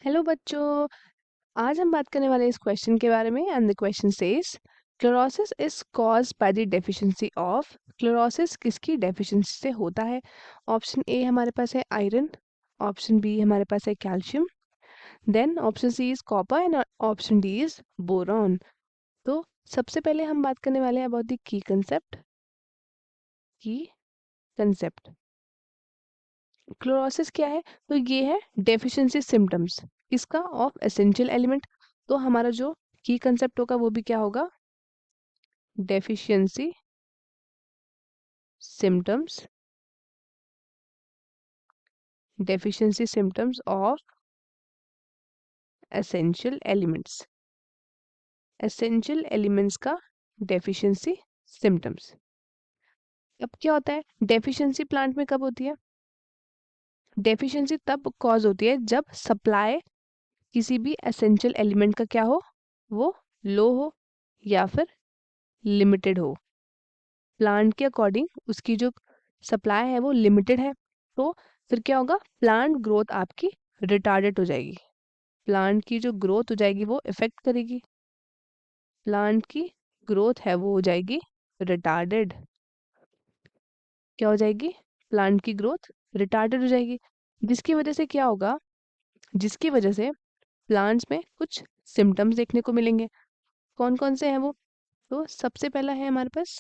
Hello बच्चों। आज हम बात करने वाले इस क्वेश्चन के बारे में and the question says chlorosis is caused by the deficiency of. Chlorosis किसकी डेफिशिएंसी से होता है? ऑप्शन ए हमारे पास है आयरन, ऑप्शन बी हमारे पास है calcium, then option C is copper and option D is boron. तो सबसे पहले हम बात करने वाले हैं about the key concept. Chlorosis क्या है? तो ये है डेफिशिएंसी सिम्टम्स इसका ऑफ एसेंशियल एलिमेंट। तो हमारा जो की कंसेप्ट होगा वो भी क्या होगा? Deficiency symptoms, deficiency symptoms of essential elements, essential elements का डेफिशिएंसी सिम्टम्स। अब क्या होता है डेफिशिएंसी प्लांट में कब होती है? डेफिशिएंसी तब कॉज होती है जब सप्लाई किसी भी एसेंशियल एलिमेंट का क्या हो, वो लो हो या फिर लिमिटेड हो। प्लांट के अकॉर्डिंग उसकी जो सप्लाई है वो लिमिटेड है, तो फिर क्या होगा? प्लांट ग्रोथ आपकी रिटार्डेड हो जाएगी। प्लांट की जो ग्रोथ हो जाएगी वो इफेक्ट करेगी। प्लांट की ग्रोथ है वो हो जाएगी रिटार्डेड। क्या हो जाएगी? प्लांट की ग्रोथ रिटार्डेड हो जाएगी, जिसकी वजह से क्या होगा? जिसकी वजह से प्लांट्स में कुछ सिम्टम्स देखने को मिलेंगे। कौन कौन से हैं वो? तो सबसे पहला है हमारे पास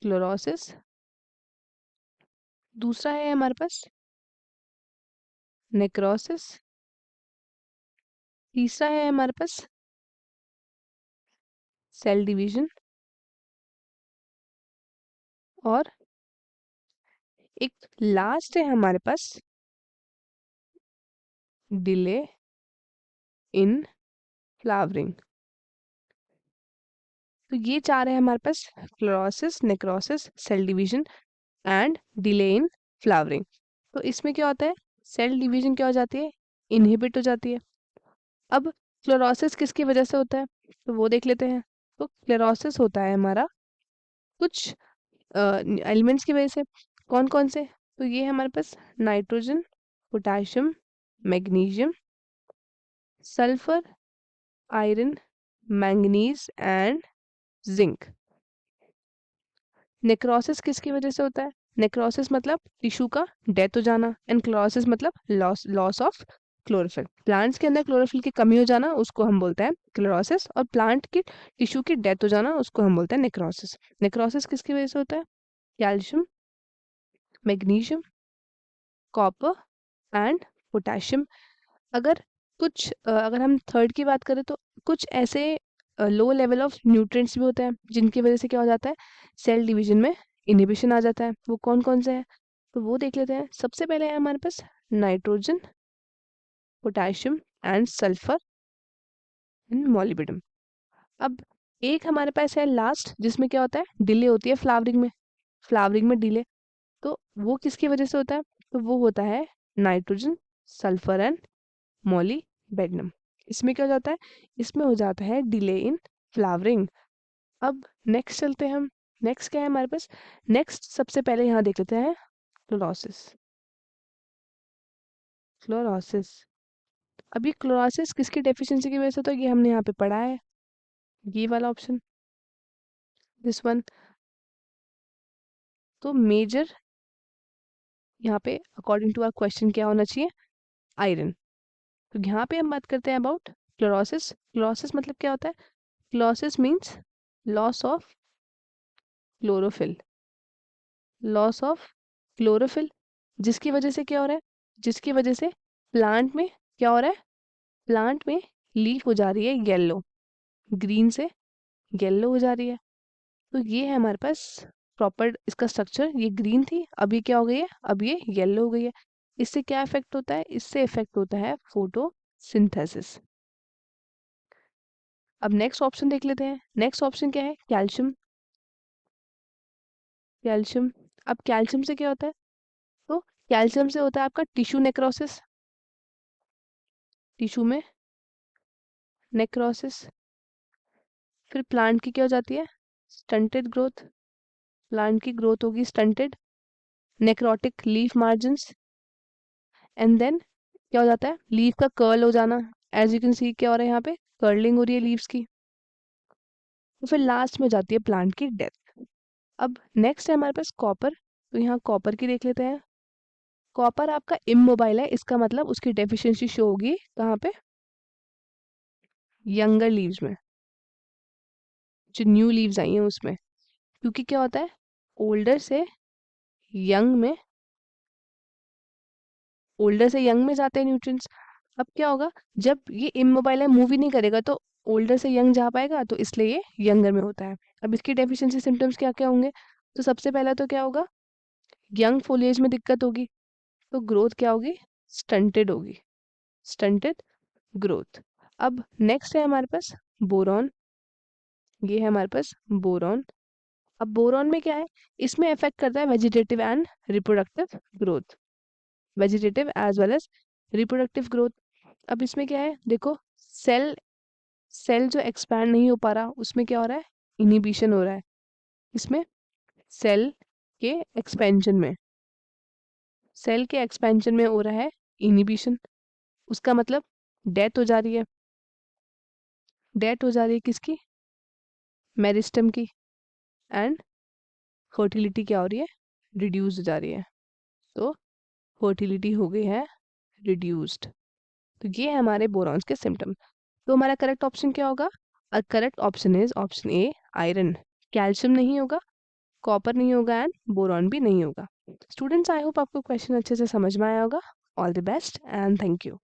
क्लोरोसिस, दूसरा है हमारे पास नेक्रोसिस, तीसरा है हमारे पास सेल डिवीजन, और एक लास्ट है हमारे पास डिले इन फ्लावरिंग। तो ये चार है हमारे पास chlorosis, necrosis, cell division and delay in flowering. तो इसमें क्या होता है? सेल डिवीजन क्या हो जाती है? इनहिबिट हो जाती है। अब क्लोरोसिस किसकी वजह से होता है तो वो देख लेते हैं। तो क्लोरोसिस होता है हमारा कुछ एलिमेंट्स की वजह से। कौन कौन से? तो ये है हमारे पास nitrogen, potassium, magnesium, sulphur, iron, manganese and zinc. Necrosis किसकी वजह से होता है? नेक्रोसिस मतलब टिश्यू का डेथ हो जाना, एंड क्लोरोसिस मतलब loss loss of chlorophyll. Plants के अंदर क्लोरोफिल की कमी हो जाना उसको हम बोलते हैं क्लोरोसिस, और प्लांट की टिश्यू की डेथ हो जाना उसको हम बोलते हैं नेक्रोसिस। नेक्रोसिस किसकी वजह से होता है? Calcium, magnesium, copper and potassium. अगर अगर हम थर्ड की बात करें तो कुछ ऐसे लो लेवल ऑफ न्यूट्रिएंट्स भी होते हैं जिनकी वजह से क्या हो जाता है? सेल डिवीजन में इनहिबिशन आ जाता है। वो कौन कौन से हैं? तो वो देख लेते हैं। सबसे पहले है हमारे पास nitrogen, potassium and sulphur and molybdenum. अब एक हमारे पास है लास्ट जिसमें क्या होता है? डिले होती है फ्लावरिंग में। फ्लावरिंग में डिले, तो वो किसकी वजह से होता है? तो वो होता है नाइट्रोजन, सल्फर एंड मॉलिब्डेनम। इसमें क्या हो जाता है? इसमें हो जाता है डिले इन फ्लावरिंग। अब नेक्स्ट चलते हैं हम। नेक्स्ट क्या है हमारे पास? नेक्स्ट सबसे पहले यहाँ देख लेते हैं क्लोरोसिस। क्लोरोसिस, अभी क्लोरोसिस किसकी डेफिशिएंसी की वजह से? तो ये हमने यहाँ पे पढ़ा है, ये वाला ऑप्शन, दिस वन। तो मेजर यहाँ पे अकॉर्डिंग टू आवर क्वेश्चन क्या होना चाहिए? आयरन। तो यहाँ पे हम बात करते हैं अबाउट क्लोरोसिस। क्लोरोसिस मतलब क्या होता है? Chlorosis means loss of chlorophyll. Loss of chlorophyll, जिसकी वजह से क्या हो रहा है? जिसकी वजह से प्लांट में क्या हो रहा है? प्लांट में लीफ हो जा रही है येलो, ग्रीन से येलो हो जा रही है। तो ये है हमारे पास प्रॉपर इसका स्ट्रक्चर। ये ग्रीन थी, अब ये क्या हो गई है? अब ये येलो हो गई है। इससे क्या इफेक्ट होता है? इससे इफेक्ट होता है फोटोसिंथेसिस। अब नेक्स्ट ऑप्शन देख लेते हैं। नेक्स्ट ऑप्शन क्या है? कैल्शियम। कैल्शियम, अब कैल्शियम से क्या होता है? तो कैल्शियम से होता है आपका टिश्यू नेक्रोसिस। टिश्यू में नेक्रोसिस, फिर प्लांट की क्या हो जाती है? Stunted growth. प्लांट की ग्रोथ होगी stunted, necrotic leaf margins, and then क्या हो जाता है, लीफ का कर्ल हो जाना। एज यू कैन सी क्या हो रहा है यहाँ पे, कर्लिंग हो रही है लीव्स की। तो फिर लास्ट में हो जाती है प्लांट की डेथ। अब नेक्स्ट है हमारे पास कॉपर। तो यहाँ कॉपर की देख लेते हैं। कॉपर आपका इमोबाइल है, इसका मतलब उसकी डेफिशिएंसी शो होगी कहाँ पे, यंगर लीव्स में, जो न्यू लीव्स आई हैं उसमें। क्योंकि क्या होता है, ओल्डर से यंग में, ओल्डर से यंग में जाते हैं न्यूट्रिएंट्स। अब क्या होगा, जब ये इमोबाइल है, मूव ही नहीं करेगा, तो ओल्डर से यंग जा पाएगा, तो इसलिए ये यंगर में होता है। अब इसकी डेफिशिएंसी सिम्टम्स क्या क्या होंगे, तो सबसे पहला तो क्या होगा, यंग फोलिएज में दिक्कत होगी, तो ग्रोथ क्या होगी, स्टंटेड होगी, स्टंटेड ग्रोथ। अब नेक्स्ट है हमारे पास बोरॉन। ये है हमारे पास बोरॉन। अब बोरॉन में क्या है, इसमें इफेक्ट करता है vegetative and reproductive growth, vegetative as well as reproductive growth. अब इसमें क्या है देखो, सेल सेल जो एक्सपैंड नहीं हो पा रहा, उसमें क्या हो रहा है, इनिबिशन हो रहा है। इसमें सेल के एक्सपेंशन में, सेल के एक्सपेंशन में हो रहा है इनिबिशन। उसका मतलब डेथ हो जा रही है, डेथ हो जा रही है किसकी, मेरिस्टम की। एंड फर्टिलिटी क्या हो रही है, रिड्यूस हो जा रही है। तो फर्टिलिटी हो गई है रिड्यूस्ड। तो ये है हमारे बोरॉन्स के सिम्टम। तो हमारा करेक्ट ऑप्शन क्या होगा, correct option is option A, iron. Calcium नहीं होगा, कॉपर नहीं होगा एंड बोरॉन भी नहीं होगा। स्टूडेंट्स, आई होप आपको क्वेश्चन अच्छे से समझ में आया होगा। All the best and thank you.